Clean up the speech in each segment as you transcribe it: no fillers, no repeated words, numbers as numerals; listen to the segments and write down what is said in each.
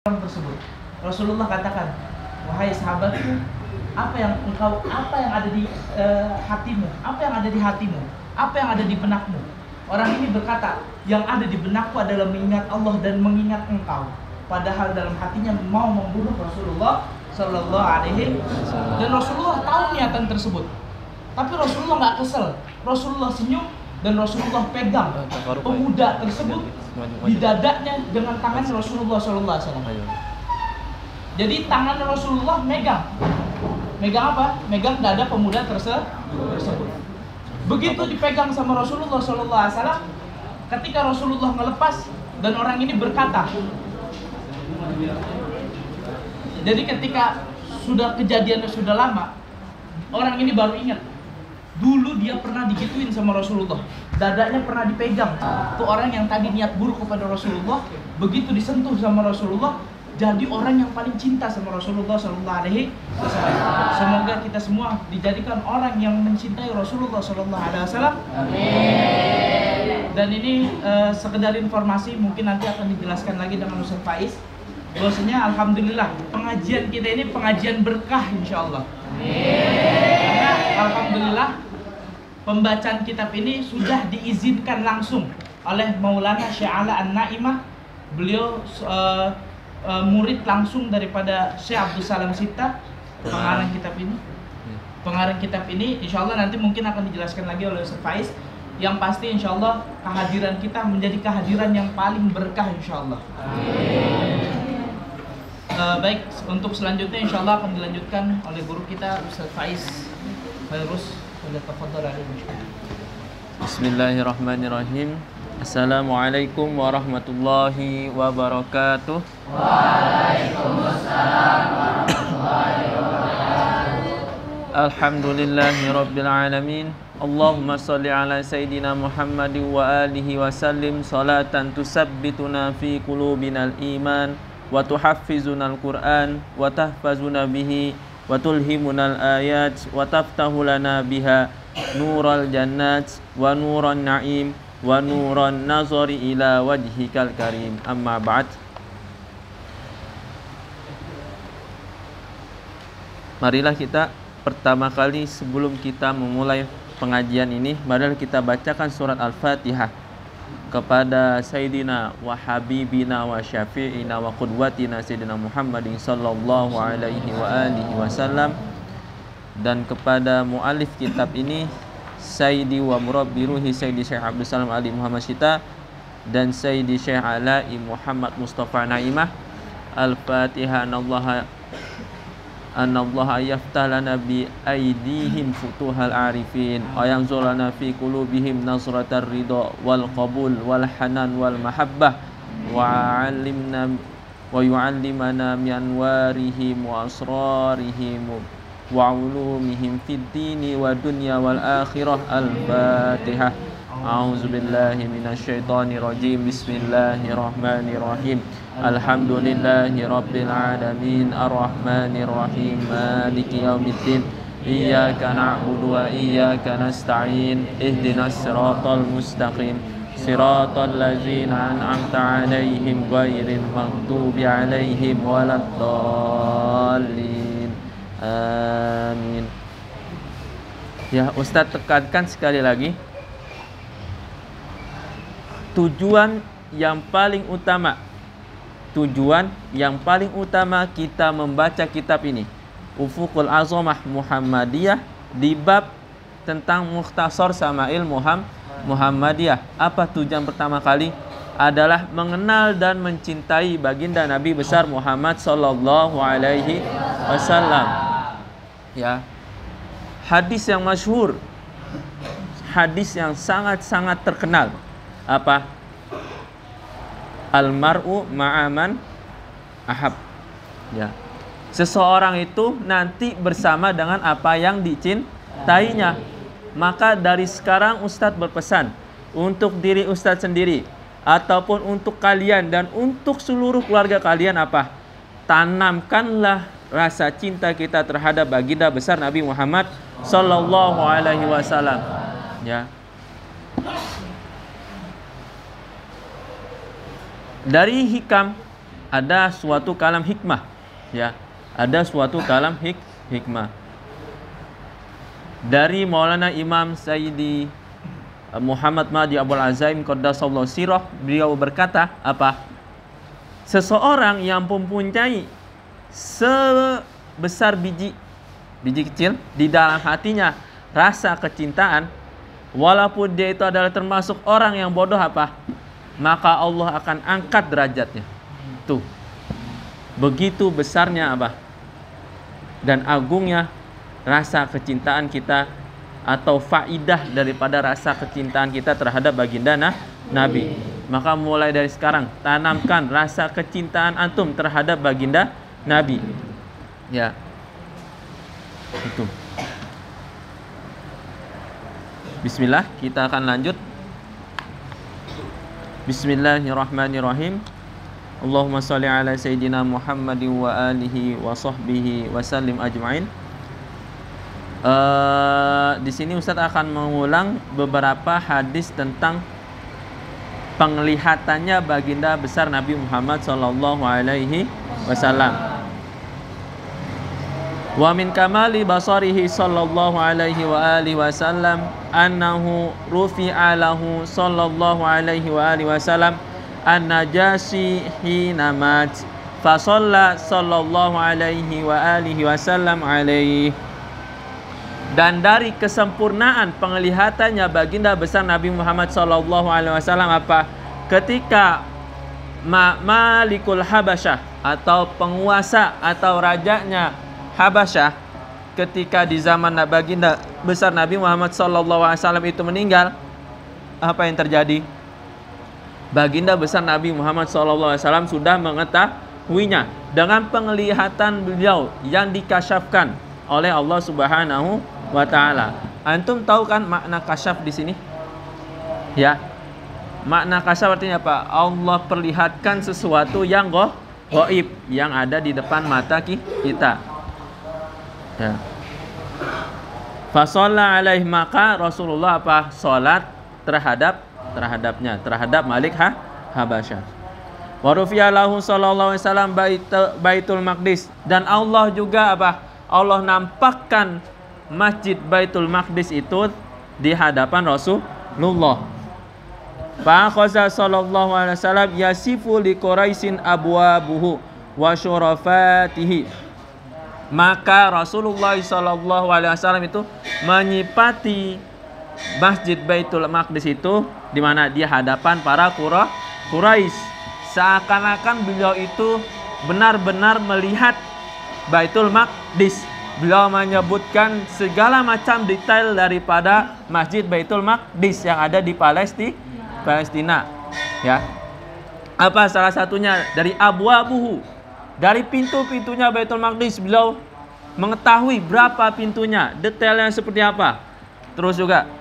orang tersebut. Rasulullah katakan, wahai sahabatku, apa yang ada di hatimu, apa yang ada di hatimu, apa yang ada di benakmu. Orang ini berkata, yang ada di benakku adalah mengingat Allah dan mengingat engkau. Padahal dalam hatinya mau membunuh Rasulullah Sallallahu Alaihi Wasallam. Dan Rasulullah tahu niatan tersebut, tapi Rasulullah nggak kesel. Rasulullah senyum dan Rasulullah pegang pemuda tersebut di dadanya dengan tangan Rasulullah Sallallahu Alaihi Wasallam. Jadi tangan Rasulullah megang apa? Megang dada pemuda tersebut. Begitu dipegang sama Rasulullah Sallallahu Alaihi Wasallam, ketika Rasulullah melepas dan orang ini berkata, jadi ketika kejadiannya sudah lama, orang ini baru ingat. Dulu dia pernah digituin sama Rasulullah, dadanya pernah dipegang. Tuh orang yang tadi niat buruk kepada Rasulullah, begitu disentuh sama Rasulullah, jadi orang yang paling cinta sama Rasulullah Sallallahu Alaihi Wasallam. Semoga kita semua dijadikan orang yang mencintai Rasulullah Sallallahu Alaihi Wasallam. Amin. Dan ini sekedar informasi, mungkin nanti akan dijelaskan lagi dengan Ustaz Faiz. Bahwasanya alhamdulillah pengajian kita ini pengajian berkah insyaallah. Karena alhamdulillah pembacaan kitab ini sudah diizinkan langsung oleh Maulana Syekh Ala An-Naimah. Beliau murid langsung daripada Syekh Abdul Salam Sittah, pengarang kitab ini. Pengarang kitab ini insyaallah nanti mungkin akan dijelaskan lagi oleh Ustaz Faiz. Yang pasti insyaallah kehadiran kita menjadi kehadiran yang paling berkah insyaallah. Baik, untuk selanjutnya insyaallah akan dilanjutkan oleh guru kita Ustaz Faiz Fairuz. Bismillahirrahmanirrahim. Assalamualaikum warahmatullahi wabarakatuh. Waalaikumsalam warahmatullahi wabarakatuh. Alhamdulillahi rabbil alamin. Allahumma salli ala sayyidina Muhammadin wa alihi wa sallim salatan tusabbituna fi qulubinal iman wa tuhaffizunal Qur'an wa tahfazuna bihi wa tulhimunal ayat wa taftahu lana biha nural jannat wa nuran na'im wa nuran nazari ila wajhikal karim. Amma ba'd. Marilah kita pertama kali sebelum kita memulai pengajian ini, marilah kita bacakan surat Al-Fatihah kepada Sayyidina wa Habibina wa Syafi'ina wa Qudwatina Sayyidina Muhammadin sallallahu alaihi wa alihi wasallam, dan kepada mu'alif kitab ini Sayyidi wa Murabbi Ruhi Sayyidi Syekh Abdul Salam Ali Muhammad Syita dan Sayyidi Syekh Alai Muhammad Mustafa Naimah. Al-Fatihah. Anallaha yaftah lana bi aidihim futuhal arifin wa yanzulana fi qulubihim nasratar ridha wal qabul wal hanan wal mahabbah wa yu'allimana min anwarihim wa asrarihim wa ulumihim fid dini wa dunya wal akhirah. Al-Fatihah. A'udzu billahi minasyaitonir rajim. Bismillahirrahmanirrahim. Alhamdulillahi rabbil alamin arrahmanir rahim maliki yaumiddin iyyaka na'budu wa iyyaka nasta'in ihdinas siratal mustaqim siratal ladzina an'amta 'alaihim ghairil maghdubi 'alaihim waladdallin. Amin. Ya, Ustaz tekankan sekali lagi, tujuan yang paling utama kita membaca kitab ini, Ufuqul Azamah Muhammadiyah, di bab tentang Mukhtasar Sama'il Muhammadiyah. Apa tujuan pertama kali? Adalah mengenal dan mencintai baginda Nabi besar Muhammad sallallahu alaihi wasallam. Ya. Hadis yang masyhur, hadis yang sangat-sangat terkenal. Apa? Almar'u ma'aman ahab. Ya. Seseorang itu nanti bersama dengan apa yang dicintainya. Maka dari sekarang Ustadz berpesan untuk diri Ustadz sendiri ataupun untuk kalian dan untuk seluruh keluarga kalian, apa? Tanamkanlah rasa cinta kita terhadap baginda besar Nabi Muhammad sallallahu alaihi wasallam. Ya. Dari hikam ada suatu kalam hikmah, ya. Ada suatu kalam hikmah dari Maulana Imam Sayyidi Muhammad Mahdi Abul Azaim Qaddasallahu sirah. Beliau berkata apa? Seseorang yang mempunyai sebesar biji kecil di dalam hatinya rasa kecintaan, walaupun dia itu adalah termasuk orang yang bodoh apa, maka Allah akan angkat derajatnya. Tuh, begitu besarnya apa dan agungnya rasa kecintaan kita, atau faidah daripada rasa kecintaan kita terhadap baginda Nabi. Maka mulai dari sekarang tanamkan rasa kecintaan antum terhadap baginda Nabi. Ya. Itu. Bismillah, kita akan lanjut. Bismillahirrahmanirrahim. Allahumma sholli ala sayyidina Muhammadin wa alihi wa sahbihi wa sallim ajma'in. Di sini Ustadz akan mengulang beberapa hadis tentang penglihatannya baginda besar Nabi Muhammad sallallahu alaihi wasallam. Wa min kamali basarihi sallallahu alaihi wa alihi wasallam annahu rufi'a lahu sallallahu alaihi wa alihi wasallam an-najasi hina mat fa shalla sallallahu alaihi wa alihi wasallam alaihi. Dan dari kesempurnaan penglihatannya baginda besar Nabi Muhammad sallallahu alaihi wasallam apa? Ketika Malikul Habasyah atau penguasa atau rajanya Habasyah ketika di zaman baginda besar Nabi Muhammad sallallahu alaihi wasallam itu meninggal, apa yang terjadi? Baginda besar Nabi Muhammad sallallahu alaihi wasallam sudah mengetahuinya dengan penglihatan beliau yang dikasyafkan oleh Allah Subhanahu wa ta'ala. Antum tahu kan makna kasyaf di sini? Ya. Makna kasyaf artinya apa? Allah perlihatkan sesuatu yang gaib yang ada di depan mata kita. Ya. Fa shalla alaihi, maka Rasulullah apa? Salat terhadapnya, terhadap Malik Habasyah. Wa rufi'a lahu sallallahu alaihi wasallam Baitul Maqdis, dan Allah juga apa? Allah nampakkan Masjid Baitul Maqdis itu di hadapan Rasulullah. Fa khaza sallallahu alaihi wasallam yasifu li Quraisyin abwabuhu wa syurafatihi. Maka Rasulullah sallallahu alaihi wasallam itu menyipati Masjid Baitul Maqdis itu di mana? Di hadapan para Quraisy. Seakan-akan beliau itu benar-benar melihat Baitul Maqdis. Beliau menyebutkan segala macam detail daripada Masjid Baitul Maqdis yang ada di Palestina. Ya. Apa salah satunya? Dari abwabuhu, dari pintu-pintunya Baitul Maqdis, beliau mengetahui berapa pintunya, detailnya seperti apa. Terus juga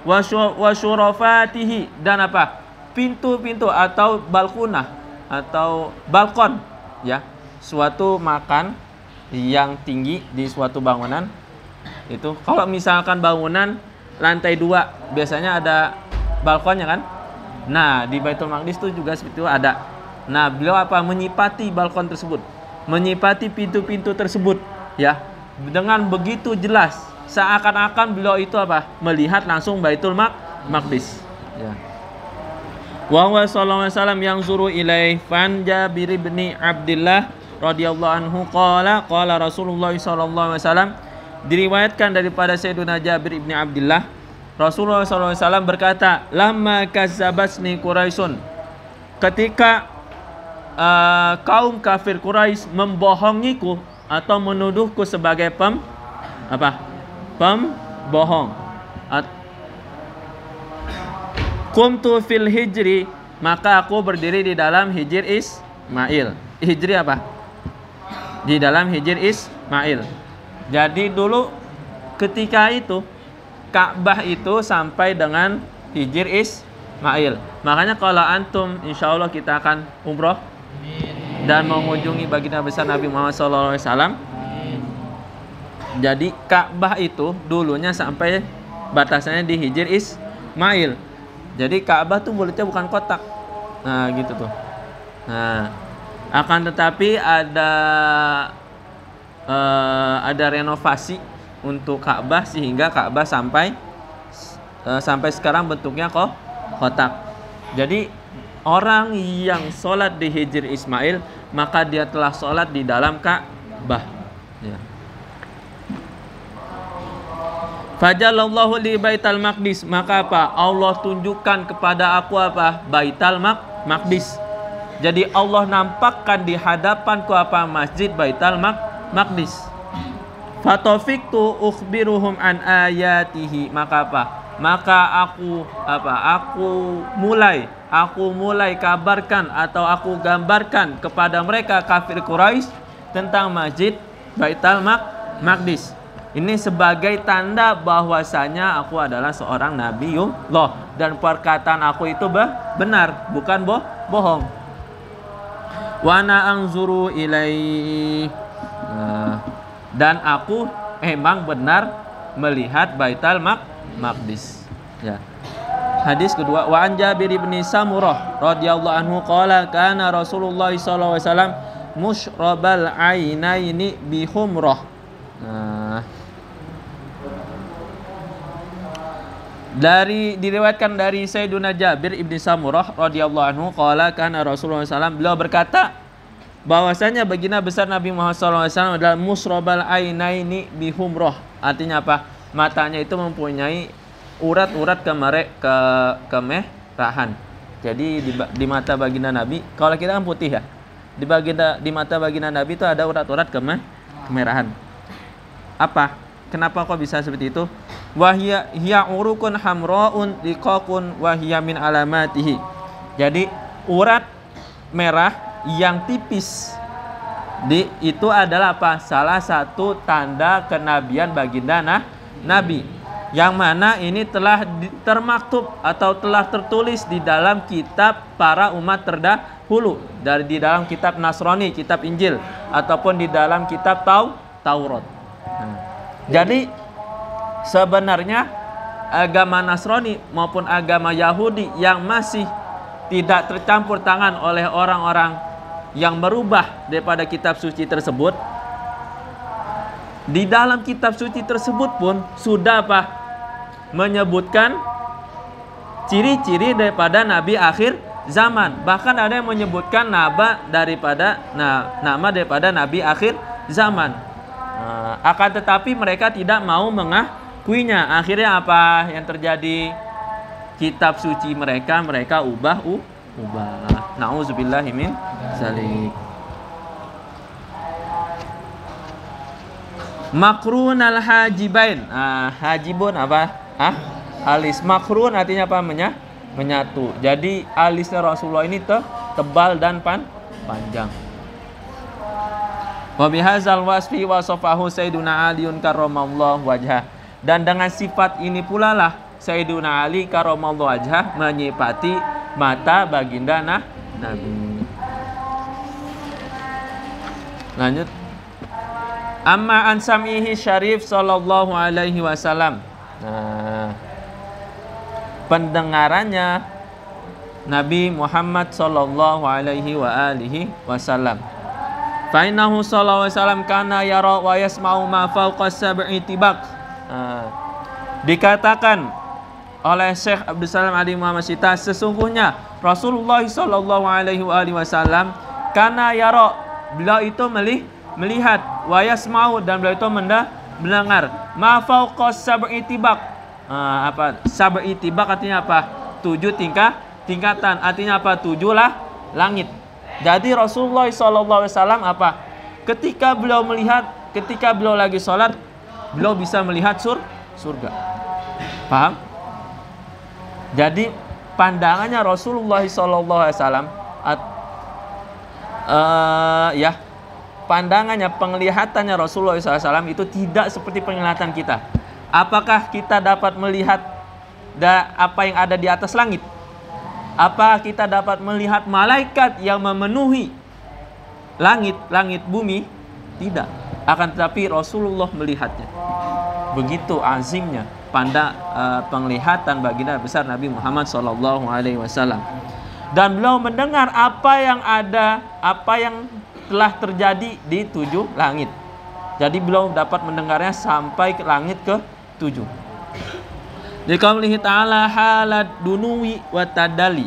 wasyurafatihi, dan apa? Pintu-pintu atau balkonah atau balkon, ya. Suatu makan yang tinggi di suatu bangunan itu, kalau misalkan bangunan lantai 2 biasanya ada balkonnya kan. Nah, di Baitul Maqdis itu juga seperti itu ada. Nah, beliau apa? Menyipati balkon tersebut, menyipati pintu-pintu tersebut, ya, dengan begitu jelas, seakan-akan beliau itu apa? Melihat langsung Baitul Maqdis, ya. Wa huwa sallallahu alaihi wasallam yang zuru ilaih fan Jabir bin Abdullah radhiyallahu anhu qala Rasulullah sallallahu alaihi wasallam, diriwayatkan daripada Sayyidina Jabir bin Abdullah, Rasulullah sallallahu alaihi wasallam berkata, lamma kazzabatni Quraisyun, ketika kaum kafir Quraisy membohongiku atau menuduhku sebagai pembohong. Qumtu fil hijri, maka aku berdiri di dalam hijir Ismail. Hijri apa? Di dalam hijir Ismail. Jadi dulu ketika itu Ka'bah itu sampai dengan hijir Ismail. Makanya kalau antum, insya Allah kita akan umroh dan mengunjungi baginda besar Nabi Muhammad SAW. Jadi Ka'bah itu dulunya sampai batasannya di hijir Ismail. Jadi Ka'bah tuh mulutnya bukan kotak. Nah gitu tuh. Nah Akan tetapi ada renovasi untuk Ka'bah sehingga Ka'bah sampai sekarang bentuknya kotak. Jadi orang yang sholat di Hijr Ismail maka dia telah sholat di dalam Ka'bah. Ya. Fajalallahu li Baital Maqdis, maka apa? Allah tunjukkan kepada aku apa? Baital Maqdis. Jadi Allah nampakkan di hadapanku apa? Masjid Baital Maqdis. Fatafiktu ukhbiruhum an ayatihi, maka apa? Maka aku mulai kabarkan atau aku gambarkan kepada mereka kafir Quraisy tentang Masjid Baitul Maqdis. Ini sebagai tanda bahwasanya aku adalah seorang nabiullah dan perkataan aku itu benar, bukan bohong. Wa ana anzuru ilaihi, dan aku memang benar melihat Baitul Maqdis. Ya. Hadis kedua, wa an Jabir bin Samurah radhiyallahu anhu qala kana Rasulullah sallallahu alaihi wasallam musyrabal ainaini bi humrah. Diriwayatkan dari Sayyiduna Jabir ibn Samurah radhiyallahu anhu qala kana Rasulullah sallallahu alaihi wasallam, beliau berkata bahwasanya baginda besar Nabi Muhammad SAW adalah musrobal ainaini bihumroh. Artinya apa? Matanya itu mempunyai urat-urat kemerahan. Jadi di mata baginda Nabi, kalau kita kan putih ya, di mata baginda Nabi itu ada urat-urat kemerahan. Apa? Kenapa kok bisa seperti itu? Wahya urukun hamraun liqaqun wahya min alamatihi. Jadi urat merah yang tipis itu adalah apa? Salah satu tanda kenabian baginda Nabi, yang mana ini telah termaktub atau telah tertulis di dalam kitab para umat terdahulu, di dalam kitab Nasrani, kitab Injil, ataupun di dalam kitab Taurat. Jadi sebenarnya agama Nasrani maupun agama Yahudi yang masih tidak tercampur tangan oleh orang-orang yang merubah daripada kitab suci tersebut, di dalam kitab suci tersebut pun sudah apa? Menyebutkan ciri-ciri daripada nabi akhir zaman. Bahkan ada yang menyebutkan nama daripada nabi akhir zaman. Akan tetapi mereka tidak mau mengakuinya. Akhirnya apa yang terjadi? Kitab suci mereka ubah. Nauzubillahi min zalik. Makrun al hajibain. Hajibun apa? Alis. Makrun artinya apa? Menyatu. Jadi alisnya Rasulullah ini tebal dan panjang. Wa bihadzal wasfi wasafahu Sayyiduna Aliun karramallahu wajhah. Dan dengan sifat ini pula lah Sayyiduna Ali karramallahu wajhah menyifati mata baginda Nabi. Lanjut. Amma an sam'ihi syarif sallallahu alaihi wasallam. Pendengarannya Nabi Muhammad sallallahu alaihi wasallam. Fa innahu sallallahu alaihi wasallam kana yara wa yasma'u ma fawqa sab'i tibaq. Dikatakan oleh Syekh Abdul Salam Adi Muhammad Syita, sesungguhnya Rasulullah sallallahu alaihi wasallam kana yara, beliau itu melihat, wa yasma'u, dan beliau itu mendengar, ma fawqa sab'i tibaq. Sab'i tibaq artinya apa? 7 tingkatan. Artinya apa? 7 langit. Jadi Rasulullah SAW apa? Ketika beliau lagi sholat, beliau bisa melihat surga. Paham? Jadi pandangannya Rasulullah SAW, pandangannya, penglihatannya Rasulullah SAW itu tidak seperti penglihatan kita. Apakah kita dapat melihat apa yang ada di atas langit? Apa kita dapat melihat malaikat yang memenuhi langit bumi? Tidak. Akan tetapi Rasulullah melihatnya. Begitu azimnya penglihatan baginda besar Nabi Muhammad SAW. Dan beliau mendengar apa yang telah terjadi di 7 langit. Jadi beliau dapat mendengarnya sampai ke langit ke-7. Di qaulihi ta'ala halad dunuwi wa tadali.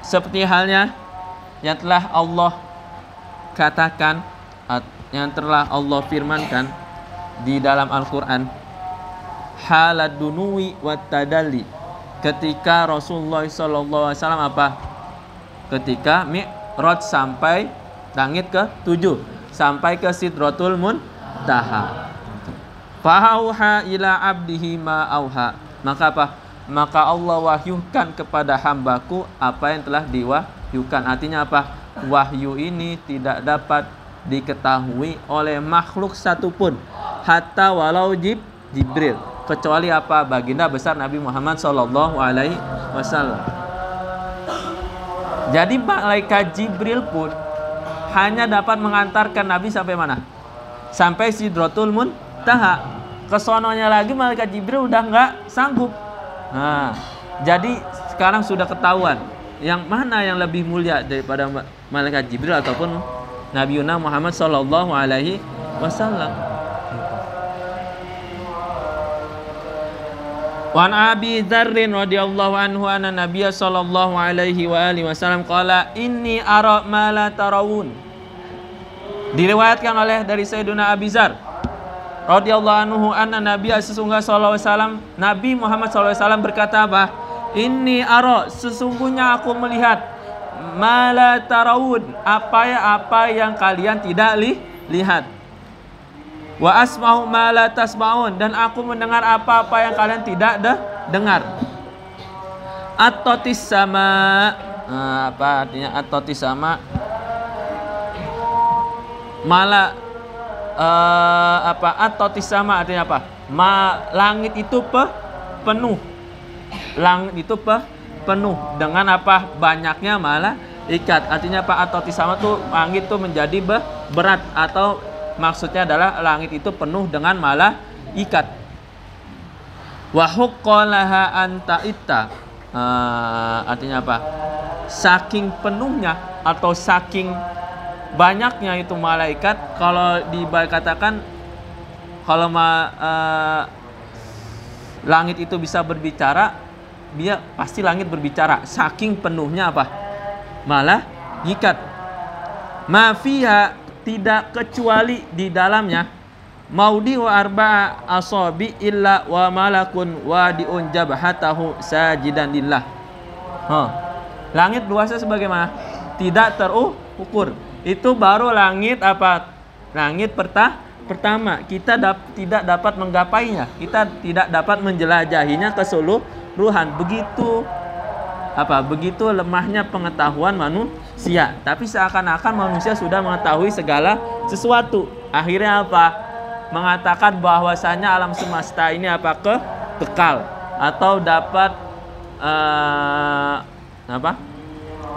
Seperti halnya yang telah Allah katakan, yang telah Allah firmankan di dalam Al-Quran, halad dunuwi wa tadali, ketika Rasulullah SAW ketika Mi'raj sampai langit ke-7, sampai ke Sidratul Muntaha. Fa'auha ila abdihi ma auha. Maka apa? Maka Allah wahyukan kepada hambaku apa yang telah diwahyukan. Artinya apa? Wahyu ini tidak dapat diketahui oleh makhluk satupun, hatta walau Jibril, kecuali apa? Baginda besar Nabi Muhammad SAW. Jadi malaikat Jibril pun hanya dapat mengantarkan Nabi sampai mana? Sampai Sidratul Muntaha. Kesononya lagi malaikat Jibril udah nggak sanggup. Nah, jadi sekarang sudah ketahuan yang mana yang lebih mulia daripada malaikat Jibril ataupun Nabi Muhammad SAW. Wan Abi Dzarrin radhiyallahu anhu anna Nabiy sallallahu alaihi wa alihi wasallam qala inni ara ma la tarawun. Diriwayatkan oleh dari Sayyidina Abi Dzar radhiyallahu anhu anna Nabiy sesungguhnya sallallahu alaihi wasallam, Nabi Muhammad sallallahu alaihi wasallam berkata apa? Inni ara, sesungguhnya aku melihat, ma la tarawun, apa yang kalian tidak lihat. Wa asma'u ma la tasma'un, dan aku mendengar apa yang kalian tidak dengar. At-totis sama, apa artinya at-totis sama? At-totis sama artinya apa? Langit itu penuh. Langit itu penuh dengan apa? Banyaknya malaikat. Artinya apa? At-totis sama tuh langit tuh menjadi berat, atau maksudnya adalah langit itu penuh dengan malaikat. Wa huqqalaha anta itta. Artinya apa? Saking penuhnya atau saking banyaknya itu malaikat, kalau dikatakan kalau langit itu bisa berbicara, dia pasti langit berbicara. Saking penuhnya apa? Malaikat. Ma fiha, tidak kecuali di dalamnya, maudhi'u arba'a asabi illa wa malakun wadi'un jabhatahu sajidan lillah. Langit luasnya sebagaimana? Tidak terukur. Itu baru langit apa? Langit pertama. Kita tidak dapat menggapainya. Kita tidak dapat menjelajahinya keseluruhan. Begitu lemahnya pengetahuan manusia. Tapi seakan-akan manusia sudah mengetahui segala sesuatu. Akhirnya apa? Mengatakan bahwasanya alam semesta ini apa? Kekal, atau dapat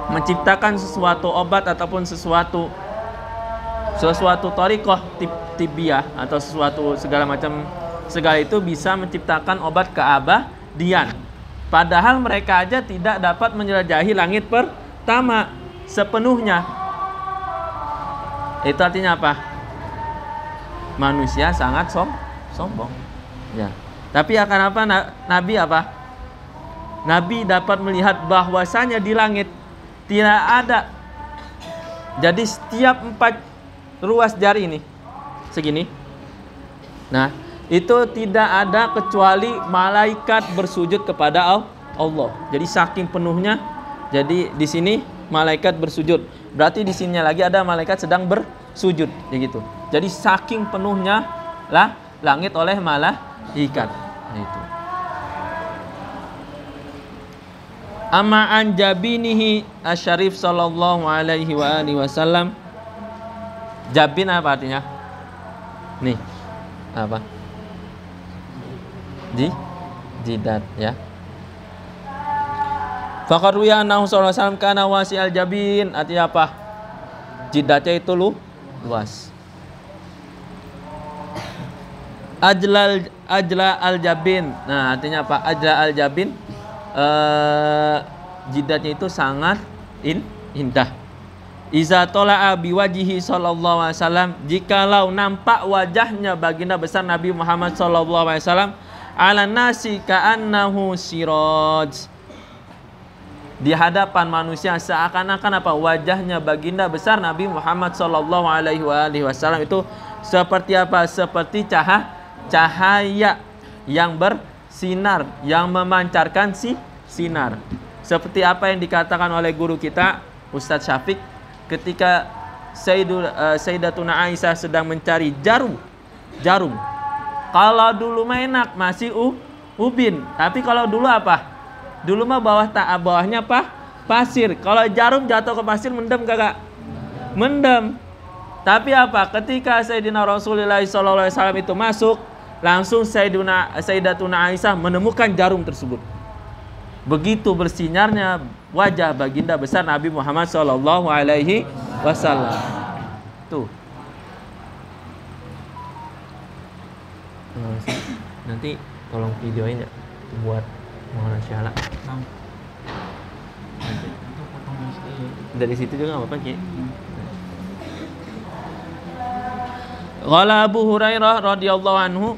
menciptakan sesuatu obat ataupun sesuatu thariqah tibiah, atau segala itu bisa menciptakan obat keabadian. Padahal mereka aja tidak dapat menjelajahi langit pertama sepenuhnya. Itu artinya apa? Manusia sangat sombong. Ya. Tapi akan apa? Nabi apa? Nabi dapat melihat bahwasanya di langit tidak ada. Jadi setiap 4 ruas jari ini segini. Nah, itu tidak ada kecuali malaikat bersujud kepada Allah. Jadi saking penuhnya. Jadi di sini malaikat bersujud. Berarti di sini lagi ada malaikat sedang bersujud, begitu. Jadi saking penuhnya lah langit oleh malaikat. Itu. Amma an jabinihi asyarif sallallahu alaihi wa alihi wasallam. Jabin apa artinya? Nih. Apa? Jidat, ya. Faqad ruya annahu sallallahu alaihi wasallam kana wasi'al jabin. Artinya apa? Jidatnya itu luas. Ajla al jabin. Nah, artinya apa? Ajla al jabin, Jidatnya itu sangat indah. Iza tola'a biwajihi sallallahu alaihi wasallam, jikalau nampak wajahnya baginda besar Nabi Muhammad sallallahu alaihi wasallam, ala nasi ka'annahu siraj, di hadapan manusia seakan-akan apa? Wajahnya baginda besar Nabi Muhammad sallallahu alaihi wasallam itu seperti apa? Seperti cahaya yang bersinar, yang memancarkan sinar. Seperti apa yang dikatakan oleh guru kita Ustadz Syafiq ketika Sayyidatuna Aisyah sedang mencari jarum. Kalau dulu mah enak masih ubin, tapi kalau dulu apa? Dulu mah bawahnya apa? Pasir. Kalau jarum jatuh ke pasir mendem kagak? Mendem. Tapi apa? Ketika Sayyidina Rasulullah SAW itu masuk, langsung Sayyidatuna Aisyah menemukan jarum tersebut. Begitu bersinarnya wajah baginda besar Nabi Muhammad Sallallahu Alaihi Wasallam. Tuh. Nanti tolong videoin ya buat mohon syahala. Dari situ juga nggak apa-apa Ki. Qala Abu Hurairah radhiyallahu anhu,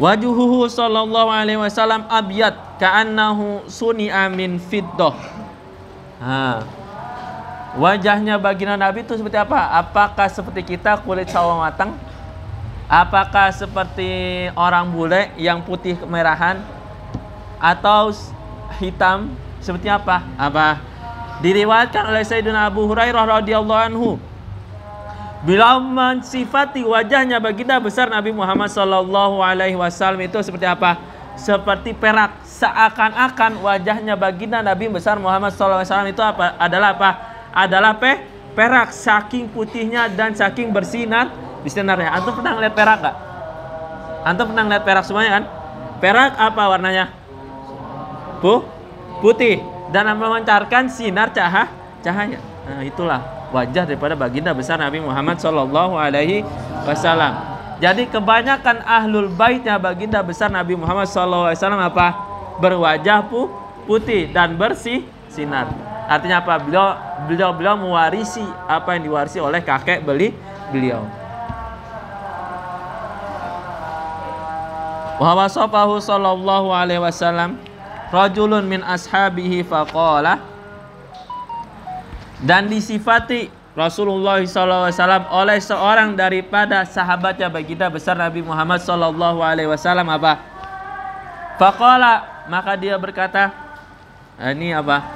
wajuhuhu sallallahu alaihi wasallam abyad ka'annahu suni'a min fiddah. Wajahnya baginda Nabi itu seperti apa? Apakah seperti kita kulit sawo matang? Apakah seperti orang bule yang putih kemerahan? Atau hitam? Seperti apa? Diriwayatkan oleh Sayyidina Abu Hurairah radhiyallahu anhu, bila mensifati wajahnya baginda besar Nabi Muhammad sallallahu alaihi wasallam itu seperti apa? Seperti perak. Seakan-akan wajahnya baginda Nabi besar Muhammad sallallahu alaihi wasallam itu adalah perak, saking putihnya dan saking bersinarnya. Antum pernah lihat perak enggak? Antum pernah lihat perak semuanya kan? Perak apa warnanya? Putih dan memancarkan sinar cahaya. Nah, itulah wajah daripada baginda besar Nabi Muhammad sallallahu alaihi wasallam. Jadi kebanyakan ahlul baitnya baginda besar Nabi Muhammad sallallahu alaihi wasallam apa? Berwajah putih dan bersih sinar. Artinya apa? Beliau mewarisi apa yang diwarisi oleh kakek beliau. Wa wasafahu sallallahu alaihi wasallam rajulun min ashabihi faqala, dan disifati Rasulullah SAW oleh seorang daripada sahabatnya baginda besar Nabi Muhammad SAW apa? Faqala, maka dia berkata, ini apa?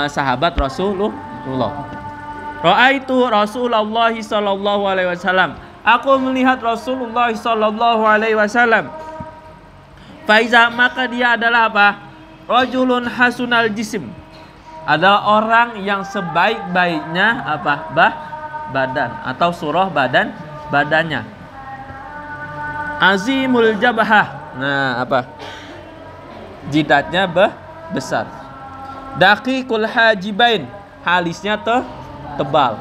Sahabat Rasulullah. Ra'aitu Rasulullah SAW. Aku melihat Rasulullah SAW. Faiza, maka dia adalah apa? Rajulun hasunal jism. Ada orang yang sebaik-baiknya apa? Badan atau surah badannya. Azimul jabhah. Nah, apa? Jidatnya besar. Daqiqul hajibain. Alisnya tebal.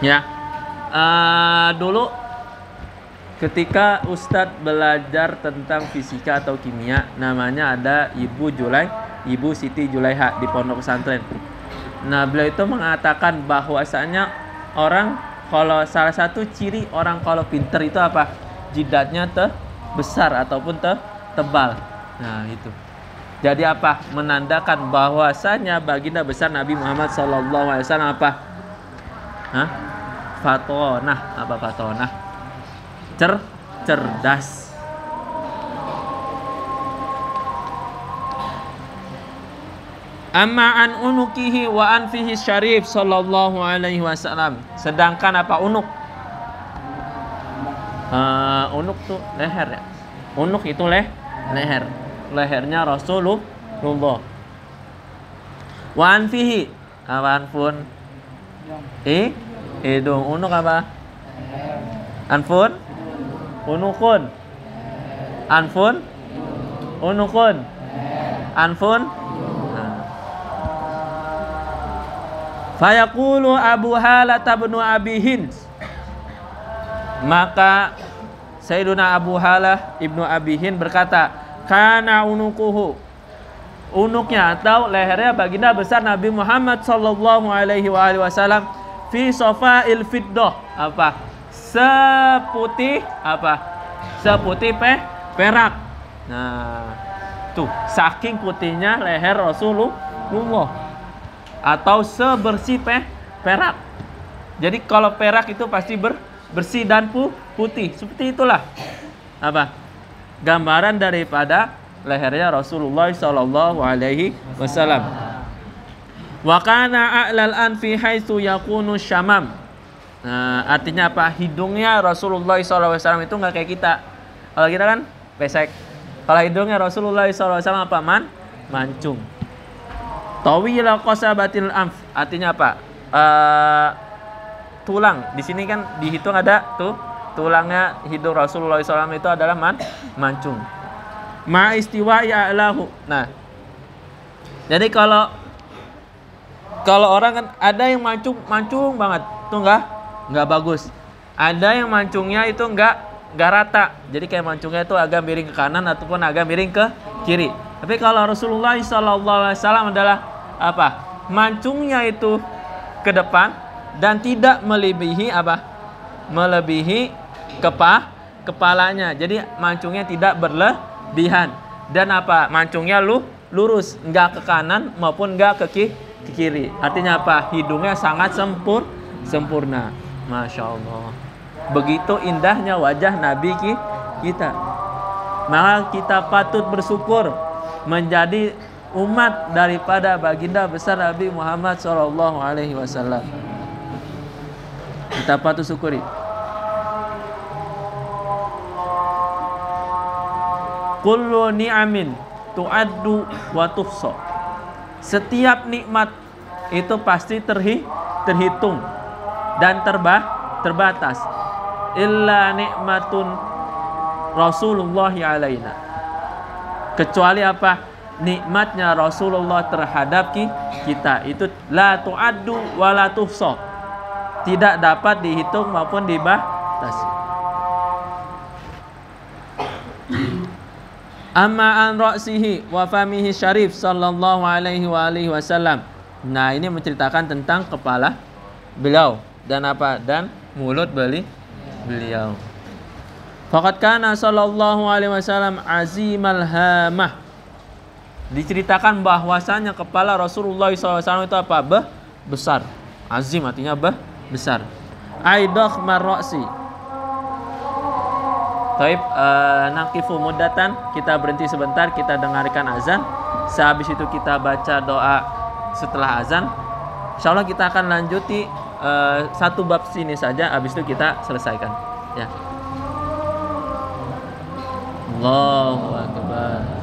Ya. Dulu ketika Ustadz belajar tentang fisika atau kimia, namanya ada Ibu Siti Julaiha di pondok pesantren. Nah, beliau itu mengatakan bahwasanya orang kalau salah satu ciri orang kalau pinter itu apa? Jidatnya besar ataupun tebal. Nah, itu. Jadi apa? Menandakan bahwasanya baginda besar Nabi Muhammad SAW apa? Fatonah. Apa fatonah? Cerdas. Amma an unukihi wa anfihi syarif sallallahu alaihi wasallam. Sedangkan apa unuk? Unuk tuh leher ya. Unuk itu leher. Lehernya Rasulullah. Wa anfihi apaan pun? Hidung. Unuk apa? Anfun? Unukun. Anfun. Unukun. Anfun. Fayaqulu Abu Halah bin Abi Hind. Maka Sayyiduna Abu Halah Ibnu Abi Hind berkata, kana unukuhu, unuknya atau lehernya baginda besar Nabi Muhammad sallallahu alaihi wasallam fi safa'il fiddah, apa? Seputih apa? Seputih perak. Nah, tuh saking putihnya leher Rasulullah, atau sebersih perak. Jadi kalau perak itu pasti bersih dan putih. Seperti itulah apa? Gambaran daripada lehernya Rasulullah sallallahu alaihi wasallam. Wa kana a'lal anfi haitsu yakunu syamam. Nah, artinya apa? Hidungnya Rasulullah sallallahu alaihi wasallam itu enggak kayak kita. Kalau kita kan pesek. Kalau hidungnya Rasulullah sallallahu alaihi wasallam apa? Mancung. Tawila qasabatil anf, artinya apa? Tulang. Di sini kan dihitung ada tuh tulangnya hidung Rasulullah SAW itu adalah mancung. Ma istiwa'i a'lahu. Nah, jadi kalau orang kan ada yang mancung banget, tuh enggak bagus. Ada yang mancungnya itu enggak rata. Jadi kayak mancungnya itu agak miring ke kanan ataupun agak miring ke kiri. Tapi kalau Rasulullah SAW adalah apa? Mancungnya itu ke depan dan tidak melebihi apa? Melebihi kepalanya. Jadi mancungnya tidak berlebihan dan apa? Mancungnya lurus, enggak ke kanan maupun enggak ke kiri. Artinya apa? Hidungnya sangat sempurna. Masya Allah. Begitu indahnya wajah Nabi kita. Maka kita patut bersyukur menjadi umat daripada baginda besar Nabi Muhammad SAW. Kita patut syukuri. Kullu ni'amin tu'addu wa tuhsa. Setiap nikmat itu pasti terhitung dan terbatas. Illa nikmatun Rasulullah alaina. Kecuali apa? Nikmatnya Rasulullah terhadap kita itu la tu'addu wa la tuhsa. Tidak dapat dihitung maupun dibatasi. Amma an ra'sihi wa famihi syarif sallallahu alaihi wasallam. Nah, ini menceritakan tentang kepala beliau dan apa? Dan mulut beliau. Faqad kana sallallahu alaihi wasallam azimal hamah. Diceritakan bahwasanya kepala Rasulullah SAW itu apa? Besar. Azim artinya besar. Aidakh marrasi. Taib, naqifu muddatan, kita berhenti sebentar, kita dengarkan azan. Sehabis itu kita baca doa setelah azan. Insyaallah kita akan lanjuti satu bab sini saja, habis itu kita selesaikan. Ya. Allahu akbar.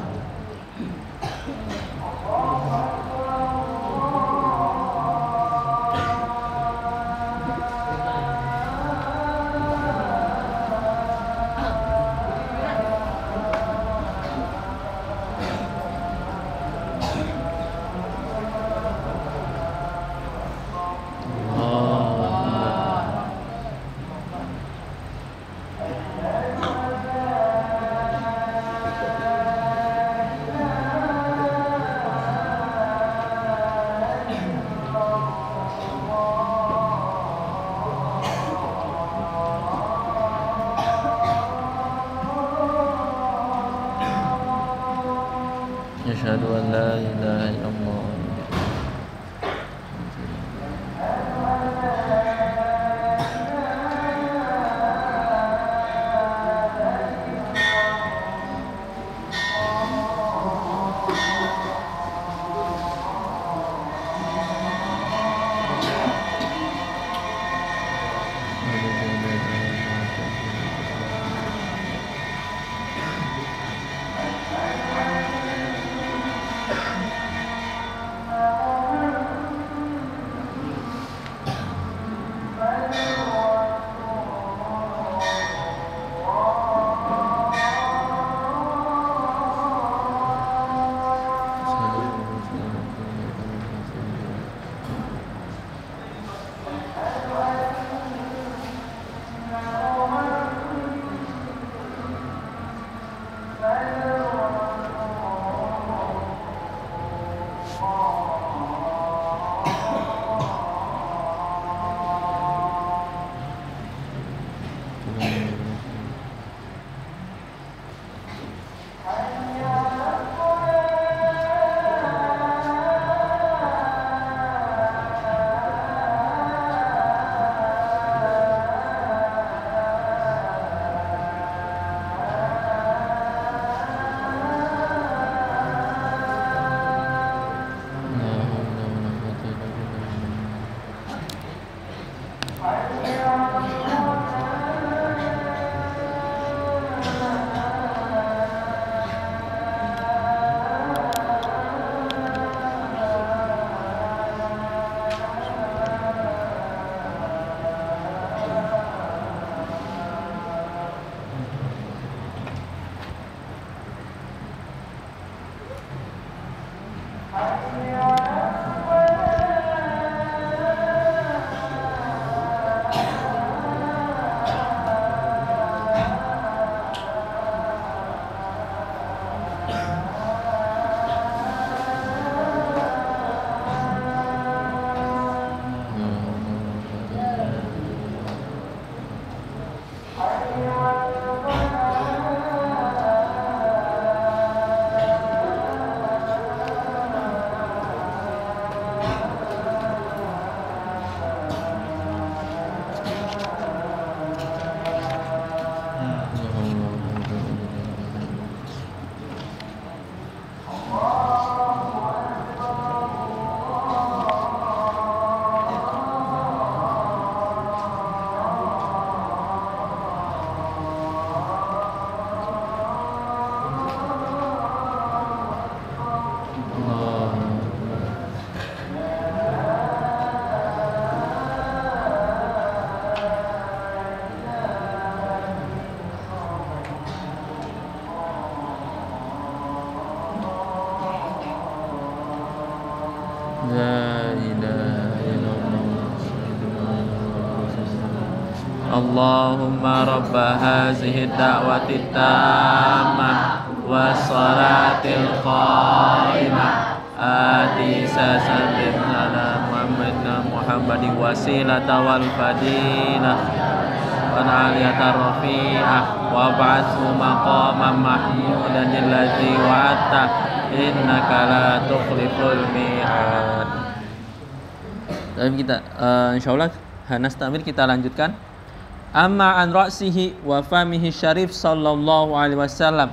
Allahumma rabba hazihi da'wati tammah wassalatil qa'imah ati sasallim ala Muhammadin wasilata wal fadilah wa aliyata rafi'ah wa ba'athu maqaman mahmudan alladzi wa'ata innaka la tukhliful mi'ad. Dan kita insyaallah hanastamir kita lanjutkan. Amma an ra'sihi wa famihi syarif sallallahu alaihi wasallam.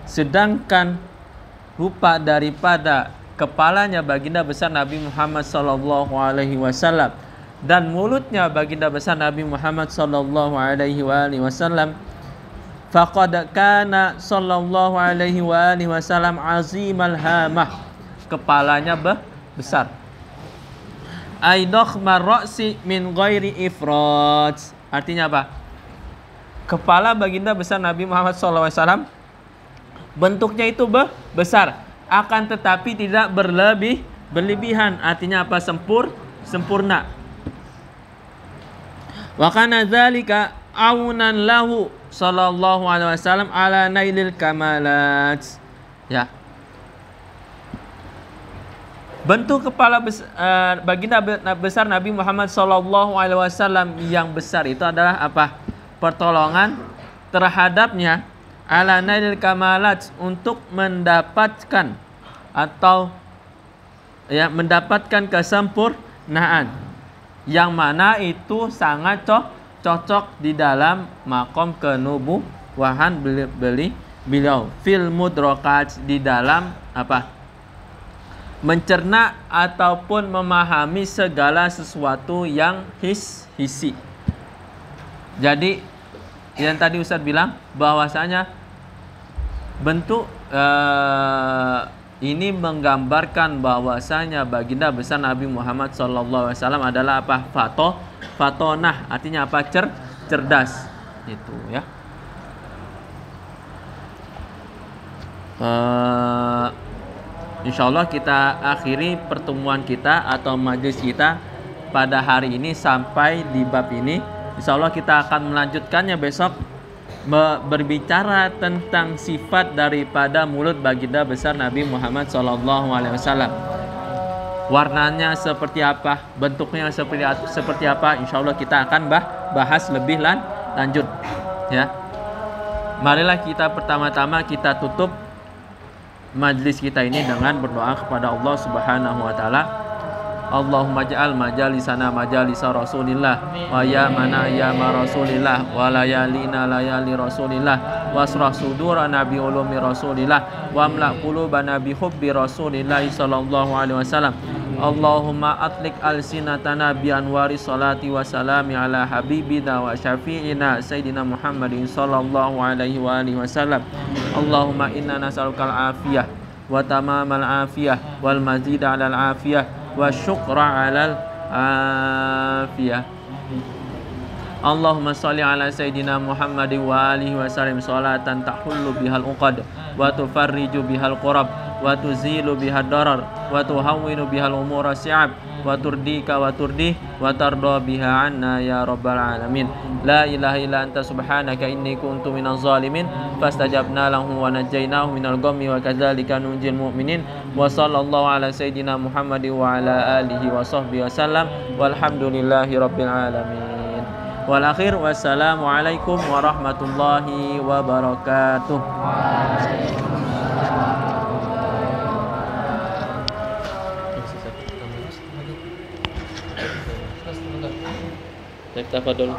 Sedangkan rupa daripada kepalanya baginda besar Nabi Muhammad sallallahu alaihi wasallam dan mulutnya baginda besar Nabi Muhammad sallallahu alaihi wasallam, faqad kana sallallahu alaihi wasallam azimal hamah, kepalanya besar. Aidakhmar ra'si min ghairi ifrad. Artinya apa? Kepala baginda besar Nabi Muhammad SAW bentuknya itu besar, akan tetapi tidak berlebihan. Artinya apa? Sempurna. Wa kana dzalika aunan lahu sallallahu alaihi wasallam ala nailil kamalat. Ya. Bentuk kepala baginda besar Nabi Muhammad sallallahu alaihi wasallam yang besar itu adalah apa? Pertolongan terhadapnya ala nailil kamalat, untuk mendapatkan atau ya mendapatkan kesempurnaan, yang mana itu sangat cocok di dalam makom kenubuwahan beliau fil mudrakat, di dalam apa? Mencerna ataupun memahami segala sesuatu yang hissi. Jadi yang tadi Ustadz bilang bahwasanya bentuk ini menggambarkan bahwasanya baginda besar Nabi Muhammad SAW adalah apa? Fatonah, artinya apa? Cerdas, itu ya. Insya Allah kita akhiri pertemuan kita atau majelis kita pada hari ini sampai di bab ini. Insya Allah kita akan melanjutkannya besok, berbicara tentang sifat daripada mulut baginda besar Nabi Muhammad SAW. Warnanya seperti apa, bentuknya seperti apa, insya Allah kita akan bahas lebih lanjut. Ya, marilah kita pertama-tama kita tutup majlis kita ini dengan berdoa kepada Allah Subhanahu wa taala. Allahumma ja'al majalisana majalisa Rasulillah wa ya mana ya ma Rasulillah wa layalina layali Rasulillah wasrah sudurana bi ulumi Rasulillah wa amla qulubana bi hubbi Rasulillah sallallahu alaihi wasallam. Allahumma atlik alsinatana bi anwari salati wa salami ala habibina wa syafi'ina sayyidina Muhammadin sallallahu alaihi wa alihi wasallam. Allahumma inna nas'alukal afiyah wa tamamal afiyah wal mazid 'alal afiyah wa syukra 'alal afiyah. Allahumma shalli ala sayyidina Muhammadin wa alihi wa sallam salatan tahullu bihal uqad wa tufarriju bihal qurab wa tuzilu bihad darar wa tuhawwinu bihal umura si'ab wa turdika wa turdih wa tarda biha anna ya rabbal alamin. La ilaha illa anta subhanaka inni kuntu minaz zalimin fastajabna lahu wa najjaynahu minal ghammi wa kadzalika nunjil mu'minin. Wa sallallahu ala sayyidina Muhammadin wa ala alihi wa sahbihi wasallam walhamdulillahi rabbil alamin. Wal akhir wassalamu alaikum warahmatullahi wabarakatuh. Tafadhol.